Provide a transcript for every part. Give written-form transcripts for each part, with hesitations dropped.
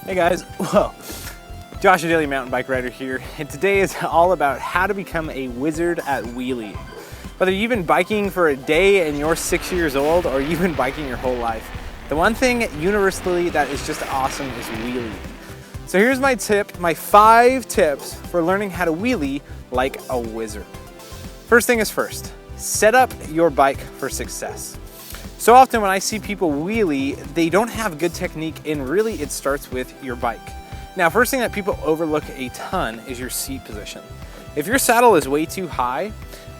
Hey guys, whoa. Josh, a daily mountain bike rider here, and today is all about how to become a wizard at wheelie. Whether you've been biking for a day and you're 6 years old, or you've been biking your whole life, the one thing universally that is just awesome is wheelie. So here's my tip, my 5 tips for learning how to wheelie like a wizard. First thing is first, set up your bike for success. So often when I see people wheelie, they don't have good technique, and really it starts with your bike. Now, first thing that people overlook a ton is your seat position. If your saddle is way too high,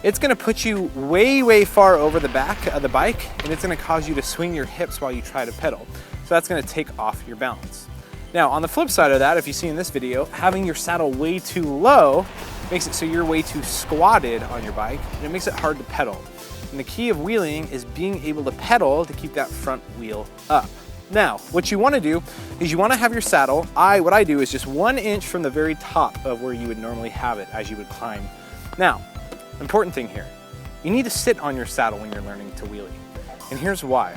it's gonna put you way far over the back of the bike, and it's gonna cause you to swing your hips while you try to pedal. So that's gonna take off your balance. Now, on the flip side of that, if you see in this video, having your saddle way too low makes it so you're way too squatted on your bike, and it makes it hard to pedal. And the key of wheeling is being able to pedal to keep that front wheel up. Now, what you want to do is you want to have your saddle, what I do is just 1 inch from the very top of where you would normally have it as you would climb. Now, important thing here, you need to sit on your saddle when you're learning to wheelie. And here's why.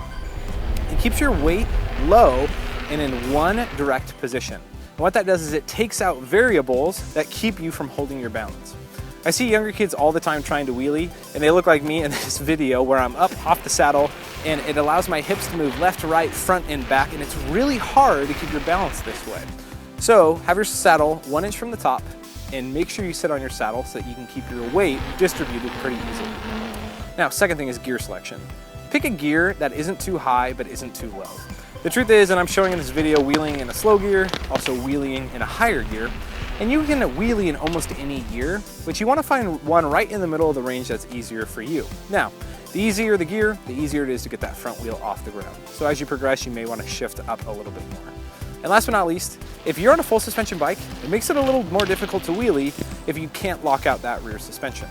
It keeps your weight low and in one direct position. And what that does is it takes out variables that keep you from holding your balance. I see younger kids all the time trying to wheelie, and they look like me in this video where I'm up off the saddle and it allows my hips to move left to right, front and back, and it's really hard to keep your balance this way. So have your saddle 1 inch from the top and make sure you sit on your saddle so that you can keep your weight distributed pretty easily. Now, second thing is gear selection. Pick a gear that isn't too high but isn't too low. The truth is, and I'm showing in this video, wheeling in a slow gear, also wheeling in a higher gear, and you can wheelie in almost any gear, but you want to find one right in the middle of the range that's easier for you. Now, the easier the gear, the easier it is to get that front wheel off the ground. So as you progress, you may want to shift up a little bit more. And last but not least, if you're on a full suspension bike, it makes it a little more difficult to wheelie if you can't lock out that rear suspension.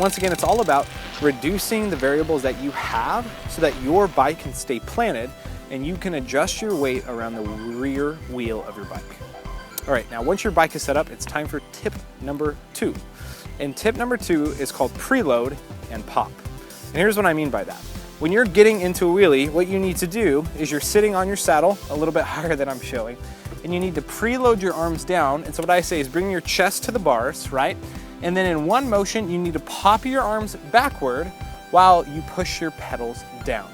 Once again, it's all about reducing the variables that you have so that your bike can stay planted and you can adjust your weight around the rear wheel of your bike. All right, now once your bike is set up, it's time for tip number 2. And tip number 2 is called preload and pop. And here's what I mean by that. When you're getting into a wheelie, what you need to do is you're sitting on your saddle a little bit higher than I'm showing, and you need to preload your arms down. And so what I say is bring your chest to the bars, right? And then in one motion, you need to pop your arms backward while you push your pedals down.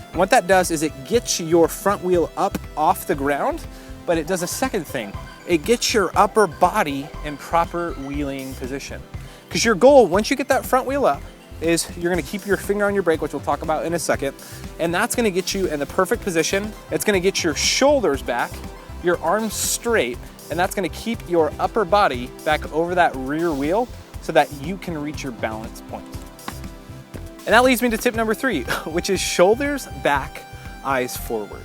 And what that does is it gets your front wheel up off the ground, but it does a second thing. It gets your upper body in proper wheeling position. Because your goal, once you get that front wheel up, is you're gonna keep your finger on your brake, which we'll talk about in a second, and that's gonna get you in the perfect position. It's gonna get your shoulders back, your arms straight, and that's gonna keep your upper body back over that rear wheel so that you can reach your balance point. And that leads me to tip number 3, which is shoulders back, eyes forward.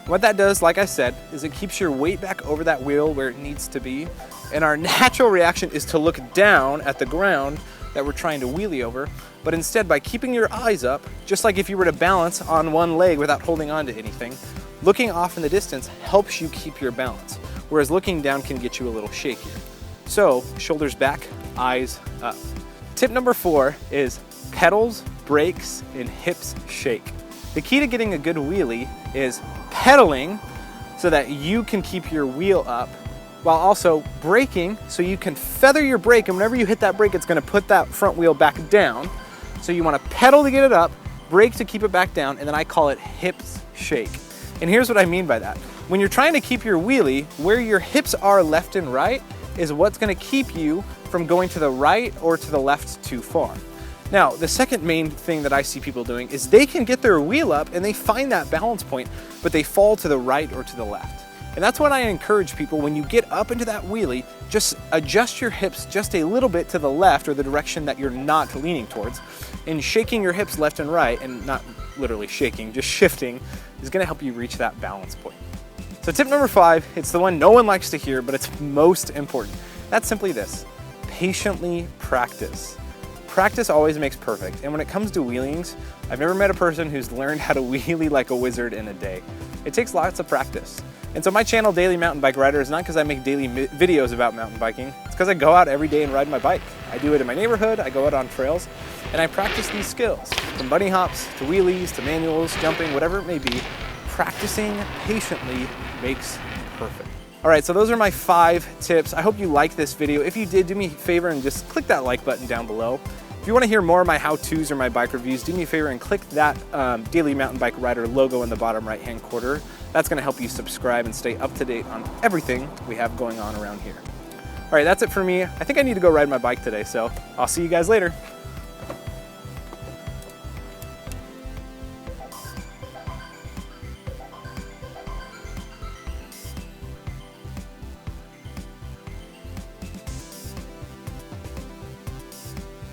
What that does, like I said, is it keeps your weight back over that wheel where it needs to be. And our natural reaction is to look down at the ground that we're trying to wheelie over. But instead, by keeping your eyes up, just like if you were to balance on one leg without holding on to anything, looking off in the distance helps you keep your balance. Whereas looking down can get you a little shakier. So shoulders back, eyes up. Tip number 4 is pedals, brakes, and hips shake. The key to getting a good wheelie is pedaling so that you can keep your wheel up while also braking so you can feather your brake, and whenever you hit that brake, it's gonna put that front wheel back down. So you wanna pedal to get it up, brake to keep it back down, and then I call it hips shake. And here's what I mean by that. When you're trying to keep your wheelie, where your hips are left and right is what's gonna keep you from going to the right or to the left too far. Now, the second main thing that I see people doing is they can get their wheel up and they find that balance point, but they fall to the right or to the left. And that's what I encourage people, when you get up into that wheelie, just adjust your hips just a little bit to the left or the direction that you're not leaning towards. And shaking your hips left and right, and not literally shaking, just shifting, is gonna help you reach that balance point. So tip number 5, it's the one no one likes to hear, but it's most important. That's simply this: patiently practice. Practice always makes perfect, and when it comes to wheelings, I've never met a person who's learned how to wheelie like a wizard in a day. It takes lots of practice. And so my channel, Daily Mountain Bike Rider, is not because I make daily videos about mountain biking. It's because I go out every day and ride my bike. I do it in my neighborhood, I go out on trails, and I practice these skills. From bunny hops, to wheelies, to manuals, jumping, whatever it may be, practicing patiently makes perfect. All right, so those are my 5 tips. I hope you liked this video. If you did, do me a favor and just click that like button down below. If you want to hear more of my how-tos or my bike reviews, do me a favor and click that Daily Mountain Bike Rider logo in the bottom right-hand corner. That's going to help you subscribe and stay up to date on everything we have going on around here. All right, that's it for me. I think I need to go ride my bike today, so I'll see you guys later.